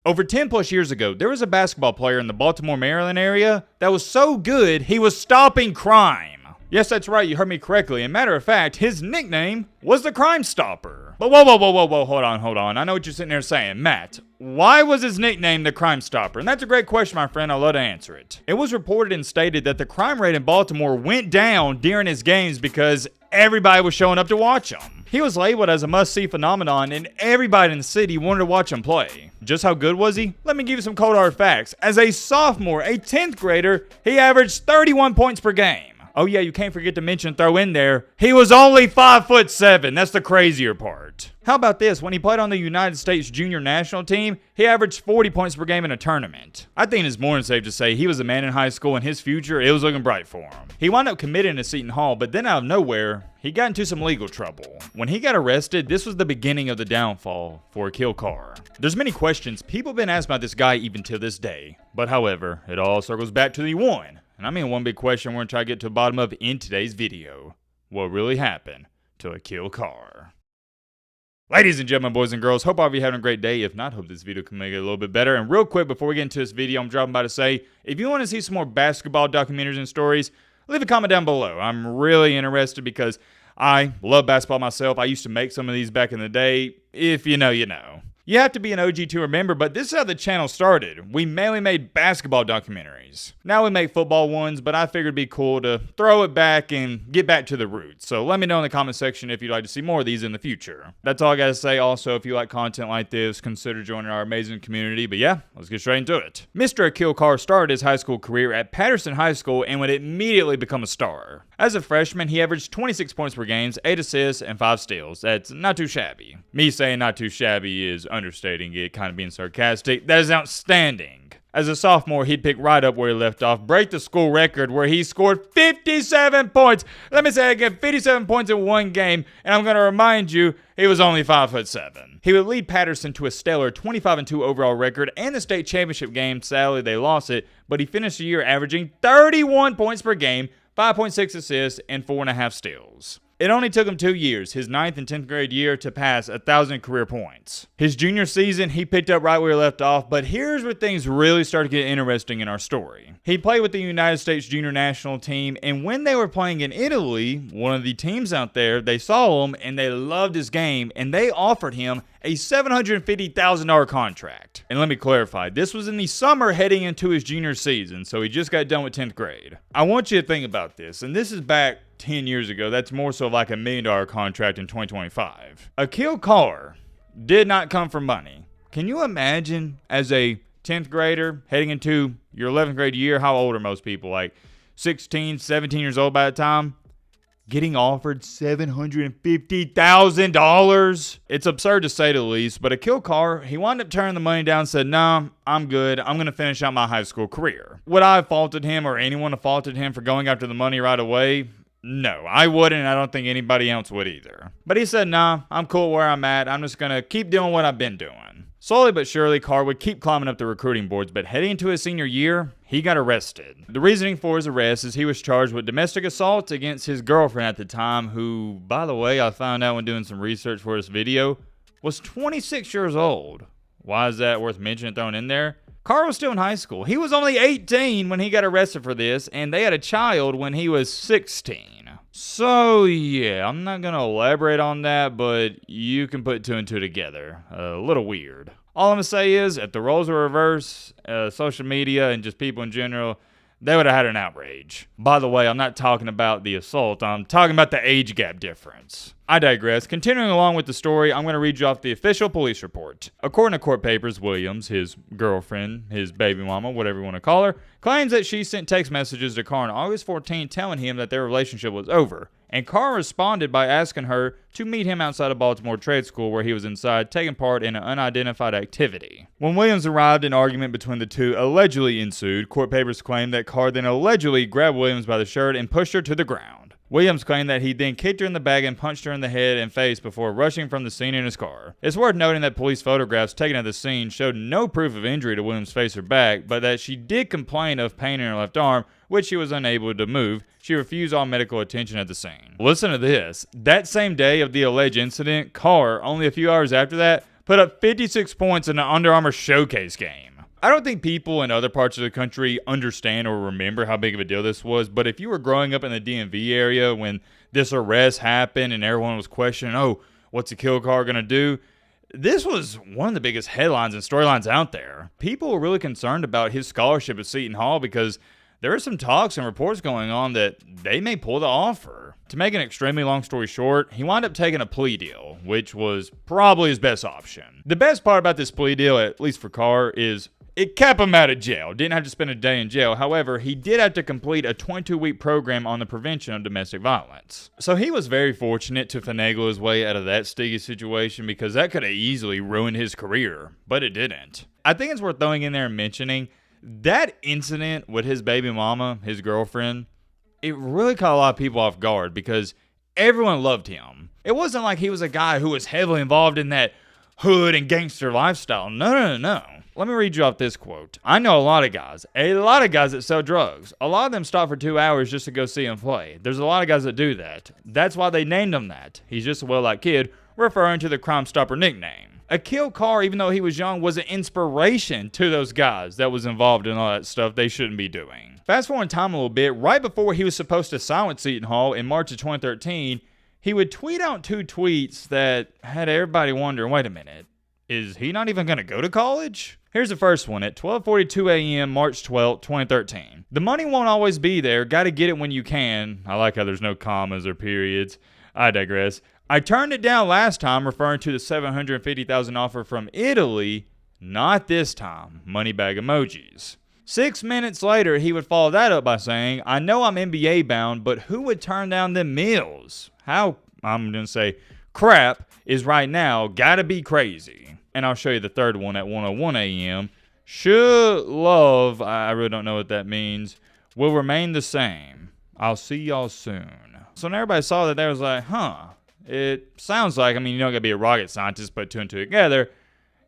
Over 10 plus years ago, there was a basketball player in the Baltimore, Maryland area that was so good he was stopping crime. Yes, that's right, you heard me correctly. And matter of fact, his nickname was the Crime Stopper. But whoa, hold on. I know what you're sitting there saying. Matt, why was his nickname the Crime Stopper? And that's a great question, my friend. I'd love to answer it. It was reported and stated that the crime rate in Baltimore went down during his games because everybody was showing up to watch him. He was labeled as a must-see phenomenon, and everybody in the city wanted to watch him play. Just how good was he? Let me give you some cold hard facts. As a sophomore, a 10th grader, he averaged 31 points per game. Oh yeah, you can't forget to throw in there, he was only 5'7". That's the crazier part. How about this? When he played on the United States junior national team, he averaged 40 points per game in a tournament. I think it's more than safe to say he was a man in high school and his future, it was looking bright for him. He wound up committing to Seton Hall, but then out of nowhere, he got into some legal trouble. When he got arrested, this was the beginning of the downfall for Aquille Carr. There's many questions people have been asked about this guy even to this day. But however, it all circles back to the one. And I mean one big question we're going to try to get to the bottom of in today's video. What really happened to Aquille Carr? Ladies and gentlemen, boys and girls, hope all of you having a great day. If not, hope this video can make it a little bit better. And real quick, before we get into this video, I'm dropping by to say, if you want to see some more basketball documentaries and stories, leave a comment down below. I'm really interested because I love basketball myself. I used to make some of these back in the day. If you know, you know. You have to be an OG to remember, but this is how the channel started. We mainly made basketball documentaries. Now we make football ones, but I figured it'd be cool to throw it back and get back to the roots. So let me know in the comment section if you'd like to see more of these in the future. That's all I gotta say. Also, if you like content like this, consider joining our amazing community. But yeah, let's get straight into it. Mr. Aquille Carr started his high school career at Patterson High School and would immediately become a star. As a freshman, he averaged 26 points per game, 8 assists, and 5 steals. That's not too shabby. Me saying not too shabby is understating it, kind of being sarcastic. That is outstanding. As a sophomore, he'd pick right up where he left off, break the school record where he scored 57 points. Let me say again, 57 points in one game, and I'm going to remind you, he was only 5'7". He would lead Patterson to a stellar 25-2 overall record and the state championship game. Sadly, they lost it, but he finished the year averaging 31 points per game, 5.6 assists, and 4.5 steals. It only took him 2 years, his 9th and 10th grade year, to pass 1,000 career points. His junior season, he picked up right where he left off, but here's where things really start to get interesting in our story. He played with the United States junior national team, and when they were playing in Italy, one of the teams out there, they saw him and they loved his game, and they offered him a $750,000 contract. And let me clarify, this was in the summer heading into his junior season, so he just got done with 10th grade. I want you to think about this, and this is back 10 years ago. That's more so like $1 million contract in 2025. Aquille Carr did not come for money. Can you imagine as a 10th grader heading into your 11th grade year, how old are most people? Like 16, 17 years old by the time? Getting offered $750,000. It's absurd to say the least, but Aquille Carr, he wound up turning the money down and said, "Nah, I'm good. I'm going to finish out my high school career." Would I have faulted him or anyone have faulted him for going after the money right away? No, I wouldn't, and I don't think anybody else would either. But he said, "Nah, I'm cool where I'm at. I'm just going to keep doing what I've been doing." Slowly but surely, Carr would keep climbing up the recruiting boards, but heading into his senior year, he got arrested. The reasoning for his arrest is he was charged with domestic assault against his girlfriend at the time, who, by the way, I found out when doing some research for this video, was 26 years old. Why is that worth mentioning, throwing in there? Carr was still in high school. He was only 18 when he got arrested for this, and they had a child when he was 16. So, yeah, I'm not going to elaborate on that, but you can put 2 and 2 together. A little weird. All I'm going to say is, if the roles were reversed, social media and just people in general, they would have had an outrage. By the way, I'm not talking about the assault. I'm talking about the age gap difference. I digress. Continuing along with the story, I'm going to read you off the official police report. According to court papers, Williams, his girlfriend, his baby mama, whatever you want to call her, claims that she sent text messages to Carr on August 14 telling him that their relationship was over. And Carr responded by asking her to meet him outside of Baltimore Trade School where he was inside taking part in an unidentified activity. When Williams arrived, an argument between the two allegedly ensued. Court papers claim that Carr then allegedly grabbed Williams by the shirt and pushed her to the ground. Williams claimed that he then kicked her in the back and punched her in the head and face before rushing from the scene in his car. It's worth noting that police photographs taken at the scene showed no proof of injury to Williams' face or back, but that she did complain of pain in her left arm, which she was unable to move. She refused all medical attention at the scene. Listen to this. That same day of the alleged incident, Carr, only a few hours after that, put up 56 points in an Under Armour showcase game. I don't think people in other parts of the country understand or remember how big of a deal this was, but if you were growing up in the DMV area when this arrest happened and everyone was questioning, oh, what's Aquille Carr going to do? This was one of the biggest headlines and storylines out there. People were really concerned about his scholarship at Seton Hall because there are some talks and reports going on that they may pull the offer. To make an extremely long story short, he wound up taking a plea deal, which was probably his best option. The best part about this plea deal, at least for Carr, is it kept him out of jail. Didn't have to spend a day in jail. However, he did have to complete a 22-week program on the prevention of domestic violence. So he was very fortunate to finagle his way out of that sticky situation because that could have easily ruined his career, but it didn't. I think it's worth throwing in there and mentioning that incident with his baby mama, his girlfriend, it really caught a lot of people off guard because everyone loved him. It wasn't like he was a guy who was heavily involved in that hood and gangster lifestyle. No. Let me read you off this quote. I know a lot of guys that sell drugs. A lot of them stop for 2 hours just to go see him play. There's a lot of guys that do that. That's why they named him that. He's just a well-liked kid, referring to the Crime Stopper nickname. Aquille Carr, even though he was young, was an inspiration to those guys that was involved in all that stuff they shouldn't be doing. Fast forward in time a little bit, right before he was supposed to sign with Seton Hall in March of 2013, he would tweet out 2 tweets that had everybody wondering, wait a minute, is he not even going to go to college? Here's the first one at 12:42 a.m. March 12, 2013. The money won't always be there. Got to get it when you can. I like how there's no commas or periods. I digress. I turned it down last time, referring to the $750,000 offer from Italy. Not this time. Money bag emojis. 6 minutes later, he would follow that up by saying, I know I'm NBA bound, but who would turn down them meals? How, I'm going to say, crap is right now gotta be crazy. And I'll show you the third one at 1:01 a.m. Should love, I really don't know what that means, will remain the same. I'll see y'all soon. So when everybody saw that, they was like, it sounds like, you don't gotta be a rocket scientist, put 2 and 2 together.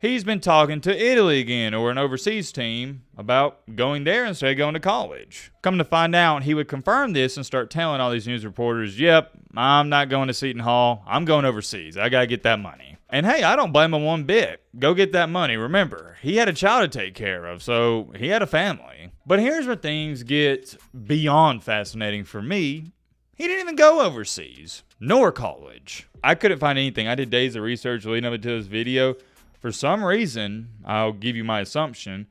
He's been talking to Italy again, or an overseas team, about going there instead of going to college. Come to find out, he would confirm this and start telling all these news reporters, yep, I'm not going to Seton Hall. I'm going overseas. I gotta get that money. And hey, I don't blame him one bit. Go get that money. Remember, he had a child to take care of, so he had a family. But here's where things get beyond fascinating for me. He didn't even go overseas, nor college. I couldn't find anything. I did days of research leading up to this video. For some reason, I'll give you my assumption,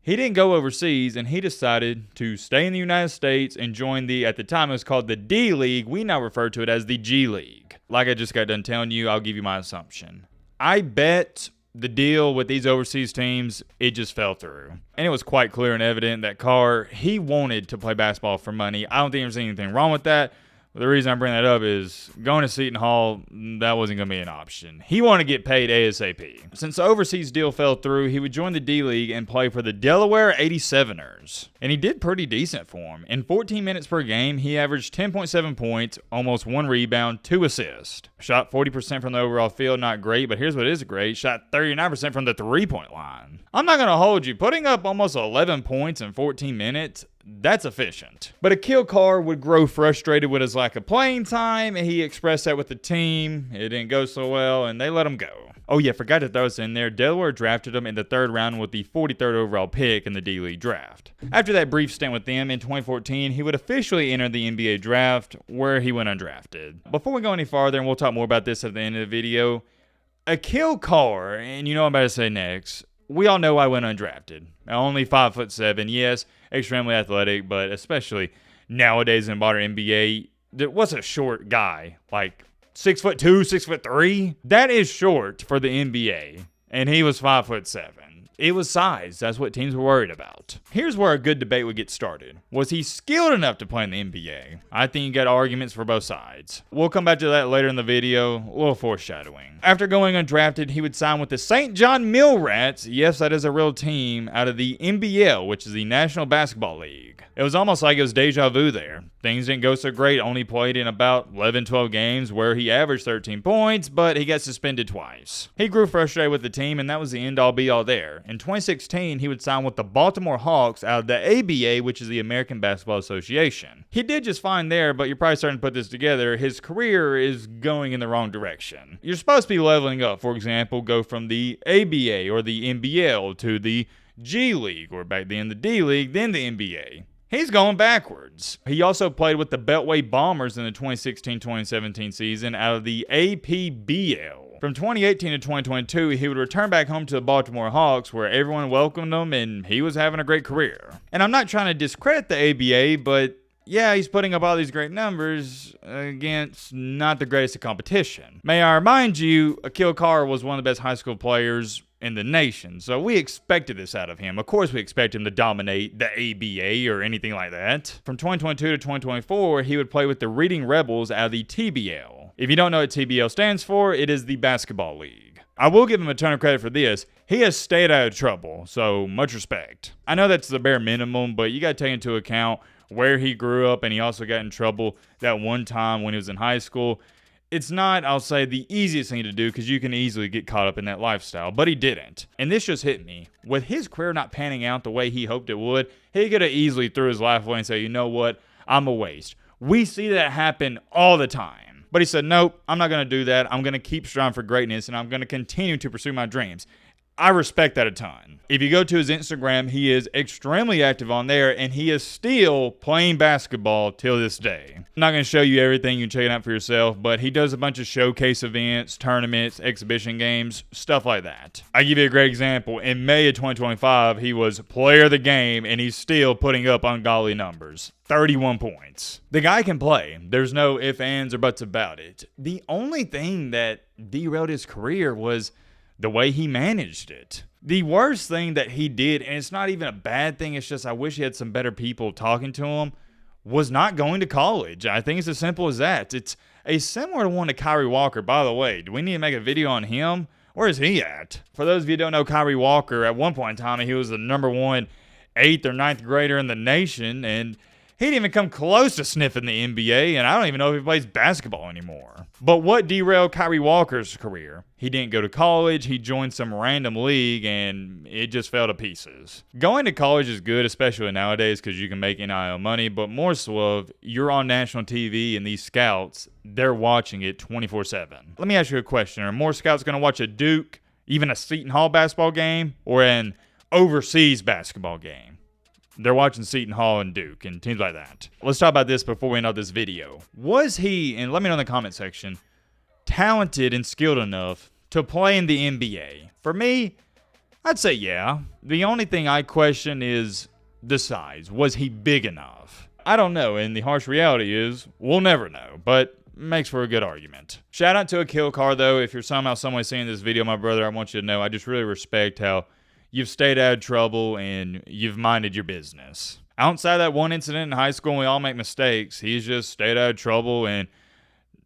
he didn't go overseas and he decided to stay in the United States and join at the time it was called the D League. We now refer to it as the G League. Like I just got done telling you, I'll give you my assumption. I bet the deal with these overseas teams, it just fell through. And it was quite clear and evident that Carr, he wanted to play basketball for money. I don't think there's anything wrong with that. The reason I bring that up is going to Seton Hall, that wasn't going to be an option. He wanted to get paid ASAP. Since the overseas deal fell through, he would join the D League and play for the Delaware 87ers. And he did pretty decent for him. In 14 minutes per game, he averaged 10.7 points, almost 1 rebound, 2 assists. Shot 40% from the overall field, not great, but here's what is great. Shot 39% from the 3-point line. I'm not going to hold you. Putting up almost 11 points in 14 minutes, that's efficient. But Aquille Carr would grow frustrated with his lack of playing time, and he expressed that with the team. It didn't go so well, and they let him go. Oh yeah, forgot to throw this in there. Delaware drafted him in the 3rd round with the 43rd overall pick in the D-League draft. After that brief stint with them in 2014, he would officially enter the NBA draft, where he went undrafted. Before we go any farther, and we'll talk more about this at the end of the video, Aquille Carr, and you know what I'm about to say next, we all know I went undrafted. Only 5'7", yes, extremely athletic, but especially nowadays in modern NBA, what's a short guy? Like 6'2", 6'3"? That is short for the NBA, and he was 5'7". It was size. That's what teams were worried about. Here's where a good debate would get started. Was he skilled enough to play in the NBA? I think you got arguments for both sides. We'll come back to that later in the video. A little foreshadowing. After going undrafted, he would sign with the St. John Mill Rats. Yes, that is a real team out of the NBL, which is the National Basketball League. It was almost like it was deja vu there. Things didn't go so great. Only played in about 11-12 games where he averaged 13 points, but he got suspended twice. He grew frustrated with the team, and that was the end-all be-all there. In 2016, he would sign with the Baltimore Hawks out of the ABA, which is the American Basketball Association. He did just fine there, but you're probably starting to put this together. His career is going in the wrong direction. You're supposed to be leveling up. For example, go from the ABA or the NBL to the G League, or back then the D League, then the NBA. He's going backwards. He also played with the Beltway Bombers in the 2016-2017 season out of the APBL. From 2018 to 2022, he would return back home to the Baltimore Hawks, where everyone welcomed him and he was having a great career. And I'm not trying to discredit the ABA, but yeah, he's putting up all these great numbers against not the greatest of competition. May I remind you, Aquille Carr was one of the best high school players in the nation, so we expected this out of him. Of course, we expect him to dominate the ABA or anything like that. From 2022 to 2024, he would play with the Reading Rebels out of the TBL. If you don't know what TBL stands for, it is the basketball league. I will give him a ton of credit for this. He has stayed out of trouble, so much respect. I know that's the bare minimum, but you got to take into account where he grew up, and he also got in trouble that one time when he was in high school. It's not, I'll say, the easiest thing to do because you can easily get caught up in that lifestyle, but he didn't. And this just hit me. With his career not panning out the way he hoped it would, he could have easily threw his life away and say, you know what, I'm a waste. We see that happen all the time. But he said, nope, I'm not going to do that. I'm going to keep striving for greatness, and I'm going to continue to pursue my dreams. I respect that a ton. If you go to his Instagram, he is extremely active on there, and he is still playing basketball till this day. I'm not going to show you everything. You can check it out for yourself, but he does a bunch of showcase events, tournaments, exhibition games, stuff like that. I give you a great example. In May of 2025, he was player of the game, and he's still putting up ungodly numbers. 31 points. The guy can play. There's no ifs, ands, or buts about it. The only thing that derailed his career was the way he managed it. The worst thing that he did, and it's not even a bad thing, it's just I wish he had some better people talking to him, was not going to college. I think it's as simple as that. It's a similar one to Kyrie Walker. By the way, do we need to make a video on him? Where is he at? For those of you who don't know Kyrie Walker, at one point in time, he was the number one 8th or 9th grader in the nation, and he didn't even come close to sniffing the NBA, and I don't even know if he plays basketball anymore. But what derailed Kyrie Walker's career? He didn't go to college, he joined some random league, and it just fell to pieces. Going to college is good, especially nowadays, because you can make NIL money, but more so of, you're on national TV, and these scouts, they're watching it 24/7. Let me ask you a question. Are more scouts going to watch a Duke, even a Seton Hall basketball game, or an overseas basketball game? They're watching Seton Hall and Duke and teams like that. Let's talk about this before we end up this video. Was he, and let me know in the comment section, talented and skilled enough to play in the NBA? For me, I'd say yeah. The only thing I question is the size. Was he big enough? I don't know, and the harsh reality is we'll never know, but makes for a good argument. Shout out to Aquille Carr, though. If you're somehow, some way seeing this video, my brother, I want you to know I just really respect how you've stayed out of trouble and you've minded your business. Outside that one incident in high school, we all make mistakes. He's just stayed out of trouble and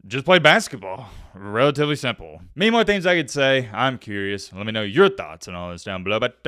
just played basketball. Relatively simple. Many more things I could say. I'm curious. Let me know your thoughts on all this down below. But